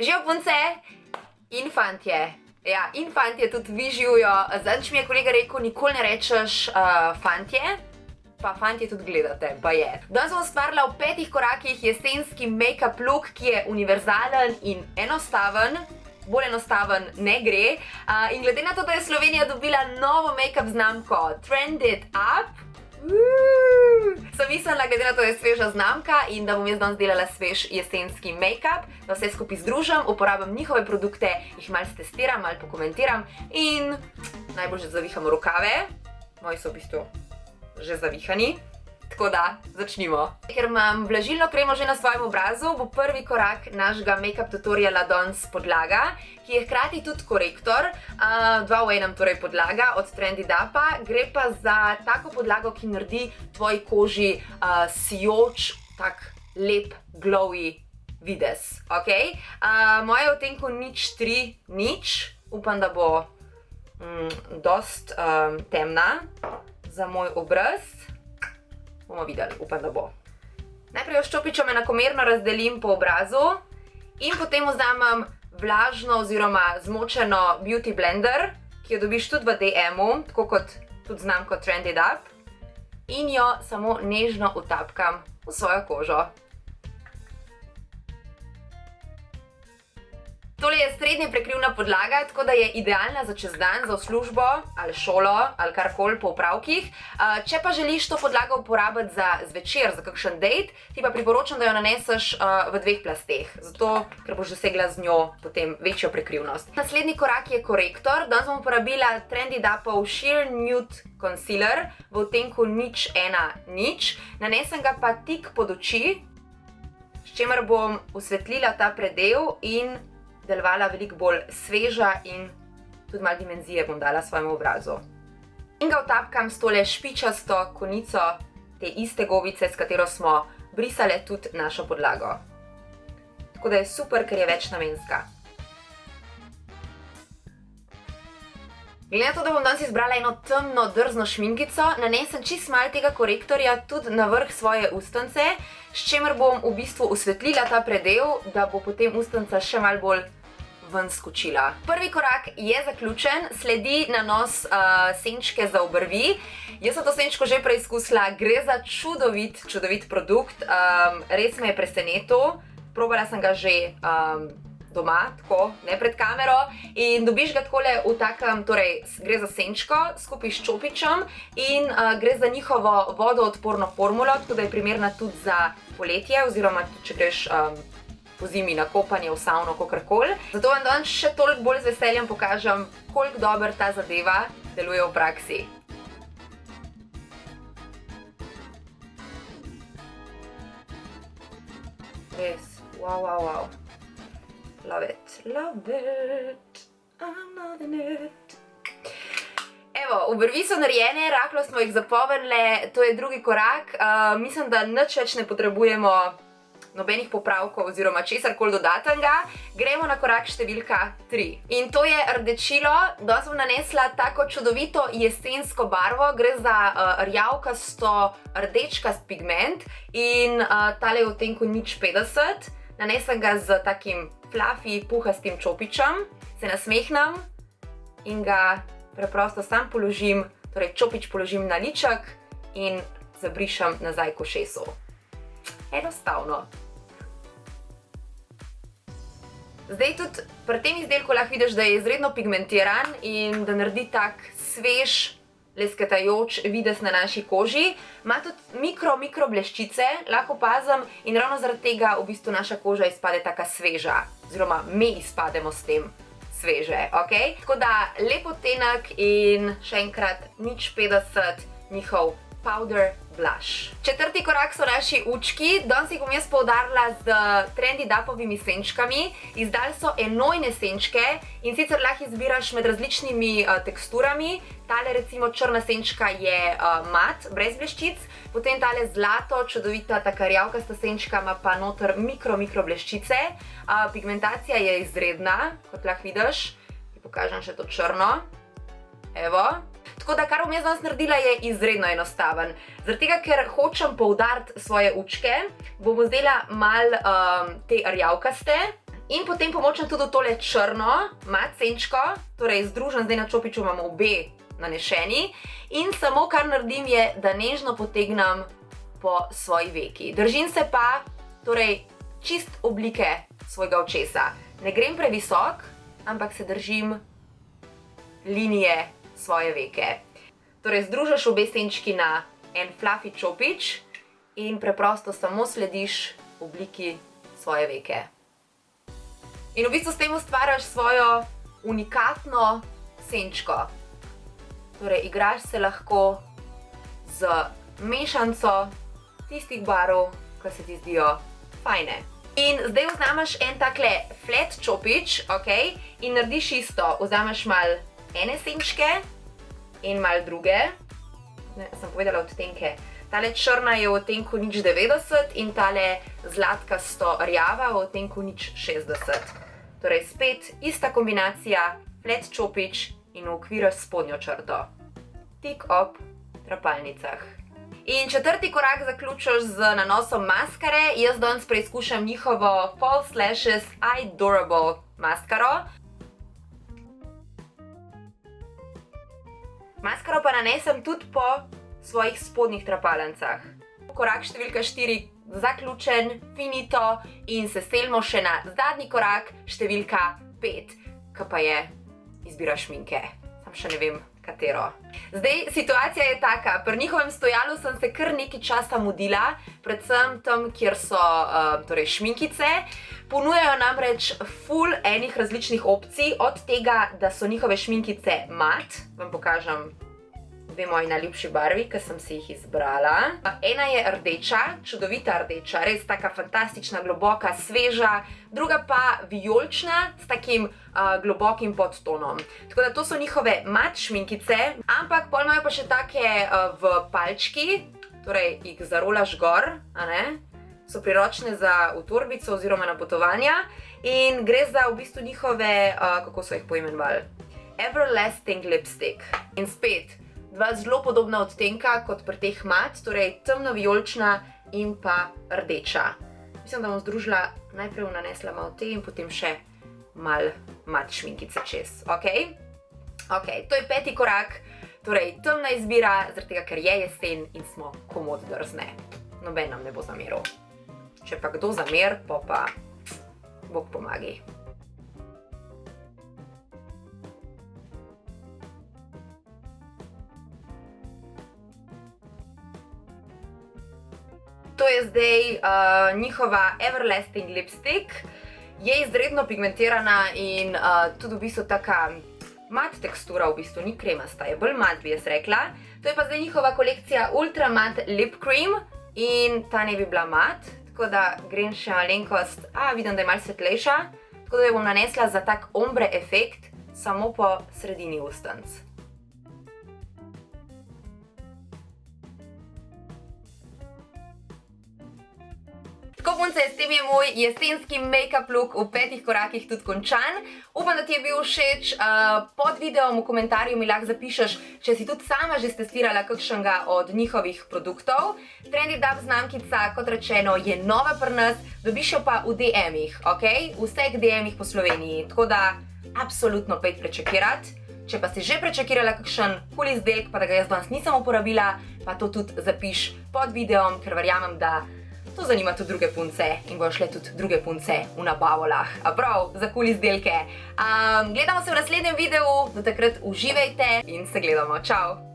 Živijo punce in fantje. Ja, in fantje tudi vi živijo. Zadnjič mi je kolega rekel, nikoli ne rečeš fantje, pa fantje tudi gledate, pa je. Danes bom ustvarila v 5 korakih jesenski make-up look, ki je univerzalen in enostaven. Bolj enostaven ne gre. In glede na to, da je Slovenija dobila novo make-up znamko Trended Up, sem mislila, glede na to, da je sveža znamka in da bom jaz danes delala svež jesenski make-up, da vse skupaj združim, uporabim njihove produkte, jih malo testiram, malo pokomentiram in najbolj že zaviham rokave. Moji so v bistvu že zavihani. Tako da, začnimo. Ker imam vlažilno kremo že na svojem obrazu, bo prvi korak našega make-up tutoriala danes podlaga, ki je hkrati tudi korektor, 2 v 1 torej podlaga od Trended Upa. Gre pa za tako podlago, ki naredi tvoji koži sijoč, tak lep, glowy videz, ok? Moja je v odtenku 03:0, upam, da bo dost temna za moj obraz. Bomo videli, upam, da bo. Najprej jo s čopičem enakomerno razdelim po obrazu in potem vzamem vlažno oziroma zmočeno beauty blender, ki jo dobiš tudi v DM-u, tako kot tudi znamko Trended Up, in jo samo nežno utapkam v svojo kožo. Tole je srednje prekrivna podlaga, tako da je idealna za čez dan, za v službo ali šolo ali karkoli po opravkih. Če pa želiš to podlago uporabiti za zvečer, za kakšen date, ti pa priporočam, da jo naneseš v 2 plasteh, zato ker boš dosegla z njo potem večjo prekrivnost. Naslednji korak je korektor. Danes bom uporabila Trended Upov Sheer Nude Concealer v odtenku 01:0. Nanesem ga pa tik pod oči, s čimer bom osvetlila ta predel in delovala veliko bolj sveža in tudi malo dimenzije bom dala svojemu obrazu. In ga utapkam s tole špičasto konico te iste gobice, s katero smo brisale tudi našo podlago. Tako da je super, ker je večnamenska. Glede na to, da bom danes izbrala eno temno, drzno šminkico, nanesem čist malo tega korektorja tudi na vrh svoje ustnice, s čimer bom v bistvu osvetlila ta predel, da bo potem ustnica še malo bolj ven skočila. Prvi korak je zaključen, sledi nanos senčke za obrvi. Jaz sem to senčko že preizkusila, gre za čudovit produkt, res me je presenetil. Probala sem ga že doma, tako, ne pred kamero, in dobiš ga takole v takem, torej gre za senčko skupaj s čopičem in gre za njihovo vodoodporno formulo, tako da je primerna tudi za poletje oziroma tudi če greš po zimi na kopanje, v savno, kakorkoli. Zato vam danes še toliko bolj z veseljem pokažem, koliko dobro ta zadeva deluje v praksi. Res, wow. Love it, I'm loving it. Evo, obrvi so narejene, rahlo smo jih zapolnile, to je drugi korak. Mislim, da nič več ne potrebujemo nobenih popravkov oziroma česarkoli dodatnega. Gremo na korak številka 3. In to je rdečilo. Danes bom nanesla tako čudovito jesensko barvo. Gre za rjavkasto rdečkast pigment in tale je v odtenku 0:50. Nanesem ga z takim fluffy, puhastim čopičem, se nasmehnem in ga preprosto sam položim, torej čopič položim na liček in zabrišem nazaj k ušesu. Enostavno. Zdaj tudi pri tem izdelku lahko vidiš, da je izredno pigmentiran in da naredi tak svež, lesketajoč videz na naši koži. Ima tudi mikro bleščice, lahko opazim, in ravno zaradi tega v bistvu naša koža izpade taka sveža, oziroma mi izpademo s tem sveže, ok? Tako da lep odtenek in še enkrat 0:50 njihov powder blush. Četrti korak so naši učki. Danes jih bom jaz poudarila z Trended Upovimi senčkami. Izdali so enojne senčke in sicer lahko izbiraš med različnimi teksturami. Tale recimo črna senčka je mat, brez bleščic, potem tale zlato, čudovita taka rjavkasta senčka ima pa noter mikro bleščice. Pigmentacija je izredna, kot lahko vidiš. Ti pokažem še to črno. Evo. Tako da, kar bom jaz danes naredila, je izredno enostaven. Zaradi tega, ker hočem poudariti svoje učke, bom vzela malo te rjavkaste In potem pomočam tudi tole črno mat senčko, torej združen zdaj na čopiču imamo obe nanešeni. In samo kar naredim je, da nežno potegnem po svoji veki. Držim se pa, torej čist oblike svojega očesa. Ne grem previsok, ampak se držim linije svoje veke. Torej združiš obe senčki na en fluffy čopič in preprosto samo slediš obliki svoje veke. In v bistvu s tem ustvariš svojo unikatno senčko. Torej, igraš se lahko z mešanco tistih barv, ki se ti zdijo fajne. In zdaj vzameš en takle flat čopič, ok? In narediš isto. Vzameš malo ene senčke in malo druge. Ne, sem povedala odtenke. Tale črna je v odtenku 0,90 in tale zlatkasto rjava v odtenku 0,60. Torej spet ista kombinacija, flat čopič in uokviraš spodnjo črto. Tik ob trapalnicah. In četrti korak zaključiš z nanosom maskare. Jaz danes preizkušam njihovo False Lashes Eyedorable maskaro. Maskaro pa nanesem tudi po svojih spodnjih trapalnicah. Korak številka 4 zaključen, finito in se selimo še na zadnji korak, številka 5, ki pa je izbira šminke. Sam še ne vem, katero. Zdaj, situacija je taka, pri njihovem stojalu sem se kar nekaj časa mudila, predvsem tam, kjer so torej šminkice. Ponujajo namreč ful enih različnih opcij, od tega, da so njihove šminkice mat, vam pokažem dve moji najljubši barvi, ki sem si jih izbrala. Ena je rdeča, čudovita rdeča, res taka fantastična, globoka, sveža. Druga pa vijolična s takim globokim podtonom. Tako da to so njihove mat šminkice, ampak pol imajo pa še take v palčki, torej jih zarolaš gor, a ne? So priročne za v torbico oziroma na potovanja in gre za v bistvu njihove, kako so jih poimenovali, Everlasting Lipstick. In spet, dva zelo podobna odtenka kot pri teh mat, torej temno vijolična in pa rdeča. Mislim, da bom združila, najprej bom nanesla malo te in potem še malo mat šminkice čez, ok? Ok, to je 5. korak, torej temna izbira, zaradi tega, ker je jesen in smo komot drzne. Noben nam ne bo zameril. Če pa kdo zamer, pa Bog pomagi. To je zdaj njihova Everlasting Lipstick. Je izredno pigmentirana in tudi v bistvu taka mat tekstura, v bistvu ni kremasta, je bolj mat, bi jaz rekla. To je pa zdaj njihova kolekcija Ultra Matte Lip Cream in ta ne bi bila mat, tako da grem še malenkost, vidim, da je malo svetlejša, tako da jo bom nanesla za tak ombre efekt samo po sredini ustnic. Tako punce, s tem je moj jesenski make-up look v 5 korakih tudi končan. Upam, da ti je bil všeč. Pod videom v komentarju mi lahko zapišeš, če si tudi sama že testirala kakšnega od njihovih produktov. Trendy Dub znamkica, kot rečeno, je nova pri nas, dobiš jo pa v DM-ih, ok? V vseh DM-ih po Sloveniji, tako da absolutno pejte prečekirati. Če pa si že prečekirala kakšen cool izdelek, pa da ga jaz danes nisem uporabila, pa to tudi zapiš pod videom, ker verjamem, da to zanima tudi druge punce in bojo šle tudi druge punce v nabavolah. A prav, za cool izdelke. Gledamo se v naslednjem videu, do takrat uživajte in se gledamo. Čau!